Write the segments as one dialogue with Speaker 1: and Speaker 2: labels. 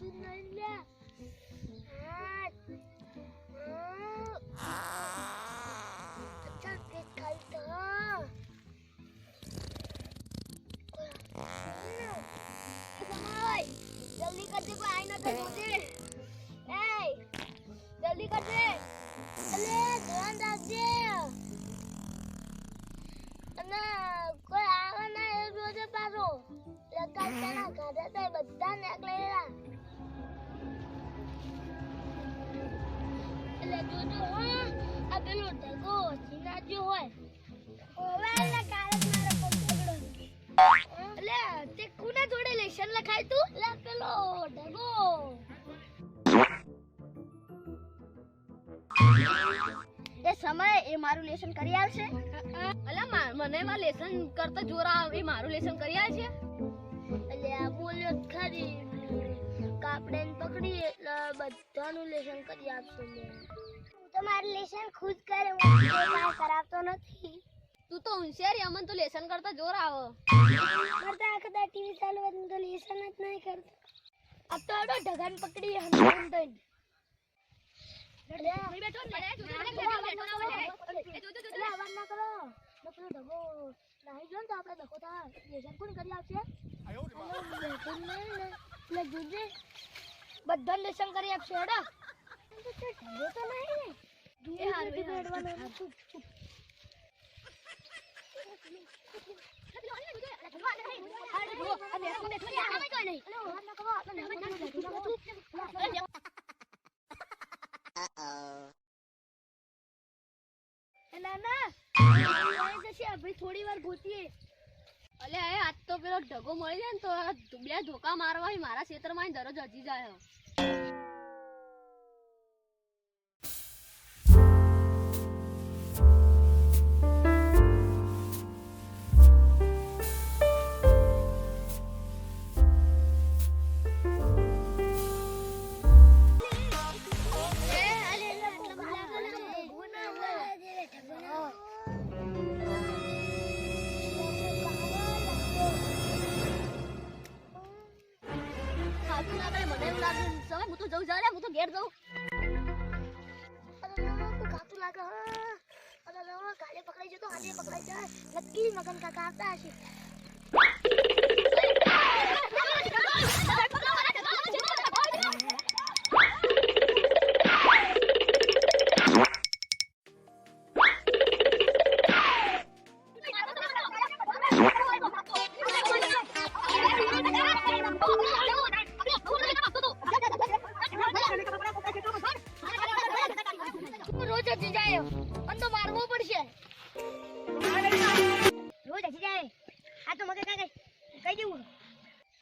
Speaker 1: આવતું નહીં લે અચ્છા પેટ ખાઈ તો જલ્દી કરજે કોઈ આઈ ના મુજે એ જલ્દી કરજે અલે ધ્યાન રાખજે અને કોઈ આવે ના એ રોજે પાછો લગાડ તેના ગાડા તે બધા નીકળેલા એટલે જોજો હા આ પેલો ઢગો સિનાજો હોય ઓવે એટલે કાલે મારે પકડો એટલે તે કોના જોડે લેશન લખાય તું લે પેલો ઢગો એ સમય એ મારું લેશન કરી આવશે
Speaker 2: અલા મને માં લેસન કરતા જોરા આવે મારું લેસન કરી આલ છે
Speaker 1: એટલે આ બોલ્યો ખરી કાપડે પકડી એટલે બધાનું લેશન કરી આપશે લે હું તો મારું લેશન ખુદ કરે હું કોઈ કરાવતો નથી
Speaker 2: તું તો હોશિયારી અમન તો લેસન કરતા જોર આવે
Speaker 1: કરતા આખા ટીવી ચાલુ હતું તો લેશન જ નહીં કરતો अब तो एडो ढगन पकड़ी हम तो अरे नहीं बैठो नहीं आवाज ना करो मतलब ढगो नहीं जोन तो આપણે ધક્કો થા લેશન કોણ કરી આપશે બેઠો નહીં લે જોજે બધા લેશન કરી આપશે એડા ઢગો તો નહીં ને એ હારું બેડવાનો થોડી વાર ગોતીએ
Speaker 2: અલે આજ તો પેલો ઢગો મળી જાય ને તો બે ધોકા મારવા મારા ક્ષેત્રમાં દરરોજ હજી જાય હું તો જઉં જા હું તો ઘેર જઉં
Speaker 1: ખાતું લાગે અરે કાલે પકડાઈ જતો આજે પકડાઈ જાય નક્કી મગન કાકા આવતા હશે રોજ હજી જાય પણ તો મારવો પડશે રોજ હજી જાય આ તો મગર કાકા કઈ દેવું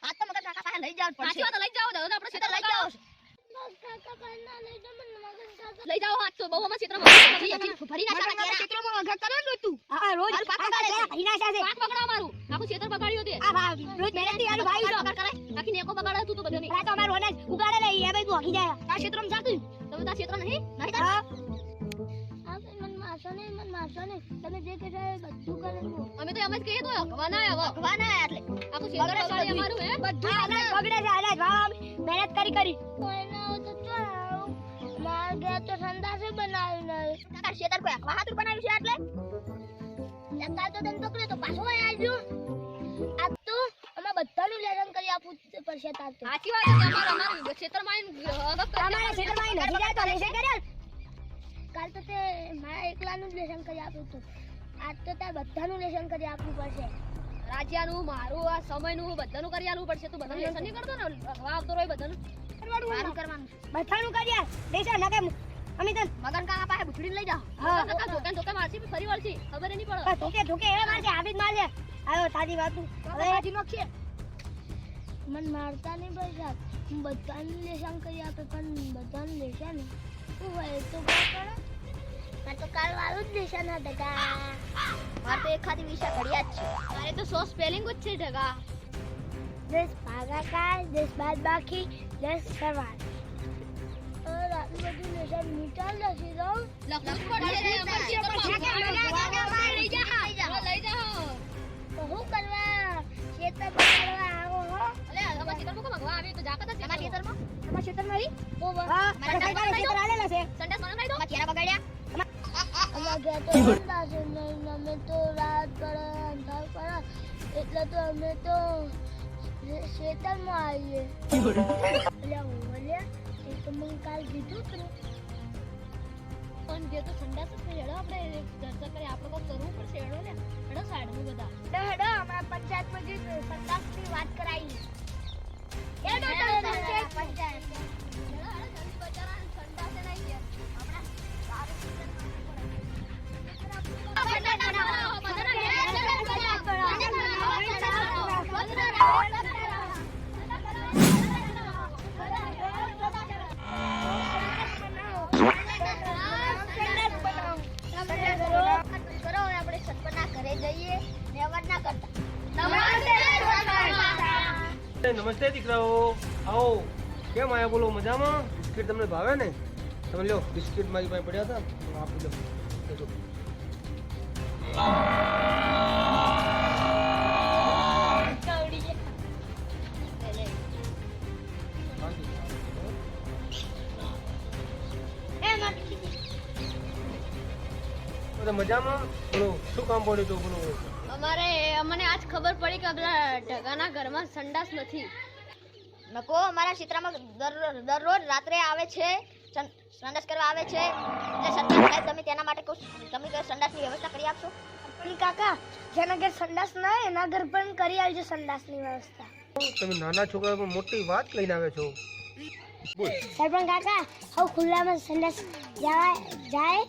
Speaker 1: આ તો મગર કાકા પાસે લઈ જાવ પડશે
Speaker 2: તો લઈ જાઓ દાદા આપણે ક્ષેત્ર લઈ જાઓ
Speaker 1: કાકા પાસે ના લઈ જાવ મને મગર કાકા
Speaker 2: લઈ જાઓ હાથ તો બહુ અમારા ક્ષેત્રમાં ભરી નાખા
Speaker 1: મારા ક્ષેત્રમાં વગર કરે ને તું હા રોજ ભરી નાખા છે
Speaker 2: પાક પકડા મારું આખું ક્ષેત્ર બગાડ્યું તે
Speaker 1: આ રોજ મહેનત થી આલો ભાઈ છો
Speaker 2: કરે આખી નેકો બગાડે તું તો બધો નહીં
Speaker 1: આ તો અમારું અનાજ ઉગાડે ને એ ભાઈ તું હકી જાય આ ક્ષેત્રમાં જાતું
Speaker 2: તમે તાર ક્ષેત્ર નહીં
Speaker 1: હા મન મારશો ને તમે જે કહેશો એ બધું કરે હું
Speaker 2: અમે તો એમ જ કહીએ તો ભગવાના એટલે આખું ક્ષેત્ર બગાડી અમારું હે
Speaker 1: બધું અનાજ બગડે છે અનાજ વાવ મહેનત કરી કોઈના હો તો ચો માર ગયા તો સંદાસે બનાવ્યું નહીં તાર ક્ષેત્ર કોઈ વાહાતું બનાવ્યું છે એટલે કાલ તો તને પકડે તો પાછો આવજો આ તો અમે બધાનું લેસન કરી આપવું પડશે તાર તો
Speaker 2: સાચી વાત છે અમારું ક્ષેત્રમાં
Speaker 1: અમારા ક્ષેત્રમાં નથી જાય તો લેસન કર્યા કાલ તો તે મારા એકલાનું લેસન કરી આપ્યું હતું આજ તો તાર બધાનું લેસન કરી આપવું પડશે
Speaker 2: રાજ્યનું મારું આ સમયનું બધાનું કરી આલવું પડશે તું બધાનું લેસન નહીં કરતો ને આવતો રહે બધાનું
Speaker 1: કરવાનું બધાનું કર્યા લેસન નકે અમે તો
Speaker 2: મગન કાકા પાસે બુઠડી લઈ જાઓ
Speaker 1: હા
Speaker 2: કાકા ધોકે મારસી ફરી વળસી ખબર નહીં પડે
Speaker 1: ધોકે એ મારજે આબી મારજે આયો તાજી વાતું હવે તાજી નોખીએ મન મારતા નહીં પૈસા હું બધાનું લેસન કરી આપે પણ બધાનું લેસન શું હોય તો કરો મારે તો કાલ વાળું જ લેસન હતા કા મારે તો એક ખાલી વિષય ઘડિયા જ છે
Speaker 2: મારે તો 100 સ્પેલિંગ જ છે ઢગા
Speaker 1: 10 ભાગાકાર 10 બાદ બાકી 10 સરવાળ આટલું બધું લેસન નીચાલ લખી દઉં
Speaker 2: લખવું પડશે
Speaker 1: લઈ
Speaker 2: જાઓ
Speaker 1: તો હું કરવા ખેતર બગાડવા આવો હો
Speaker 2: અલે અમારા ક્ષેત્રમાં કોણ ભગવા આવે તો જાકત છે
Speaker 1: અમારા ખેતરમાં ગયા તો સંડાસ નહીં, અમે તો રાત પડે અંધાર પડે એટલે તો અમે તો ખેતરમાં આવીએ. એ તો મને કાલ કીધું કે
Speaker 2: પણ જે તો સંડાસ જ છે, હેડો આપણે ચર્ચા કરી, આપણે કોઈ કરવું પડશે. હેડો ને, હેડો સાઈડમાં બધા.
Speaker 1: હેડો અમારા પંચાયતમાં જે સંડાસની વાત કરાવી. હેડો પંચાયત.
Speaker 3: નમસ્તે દીકરાઓ, આવો. કેમ આયા બોલો? મજામાં? બિસ્કિટ તમને ભાવે ને? તમે લ્યો, બિસ્કિટ મારી પાસે પડ્યા હતા, આપી દો. મજામાં? બોલો, શું કામ પડ્યું હતું? બોલો.
Speaker 2: અમને આજ ખબર પડી કે પેલા ઢગાના ઘરમાં સંડાસ નથી.
Speaker 1: નકો અમારા ક્ષેત્રમાં દરરોજ રાત્રે આવે છે, સંડાસ કરવા આવે છે. એટલે સરકાર સાહેબ તમે તેના માટે તમે સંડાસની વ્યવસ્થા કરી આપશો? કાકા, જેના ઘર સંડાસ ના હોય એના ઘર પણ કરી આવજો સંડાસની વ્યવસ્થા.
Speaker 3: તમે નાના છોકરા પર મોટી વાત લઈને આવે છો. બોલ.
Speaker 1: સરપંચ કાકા, હવે ખુલ્લામાં સંડાસ જાય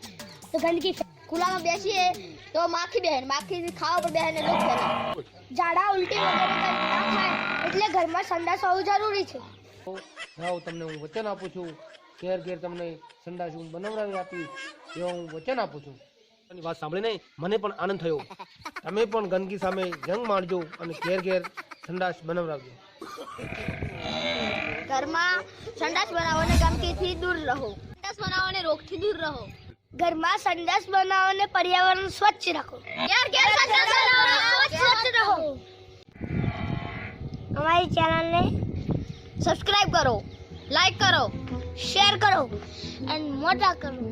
Speaker 1: તો ગંદકી, ખુલ્લામાં બેસીએ તો માખી બેહે, માખી ખાવા પર બેહે ને રોગ ફેલાય. ઝાડા ઉલટી વગેરે કંઈ ના થાય એટલે ઘરમાં સંડાસ હોવું જરૂરી છે.
Speaker 3: હા, તમને હું વચન આપું છું, ઘેર ઘેર તમને સંડાસ હું બનાવડાવી આપીશ, એવા હું વચન આપું છું. એની વાત સાંભળીને મને પણ આનંદ થયો. તમે પણ ગંદકી સામે જંગ મારજો અને ઘેર ઘેર સંડાસ બનાવડાવજો.
Speaker 1: ઘરમાં સંડાસ બનાવો અને ગંદકીથી દૂર રહો.
Speaker 2: સંડાસ બનાવો અને રોગથી દૂર રહો.
Speaker 1: ઘરમાં સંડાસ બનાવો અને પર્યાવરણ સ્વચ્છ રાખો. સ્વચ્છ રહો. અમારી ચેનલને સબસ્ક્રાઇબ કરો,
Speaker 2: લાઈક કરો,
Speaker 1: શેર કરો અને મોટા કરો.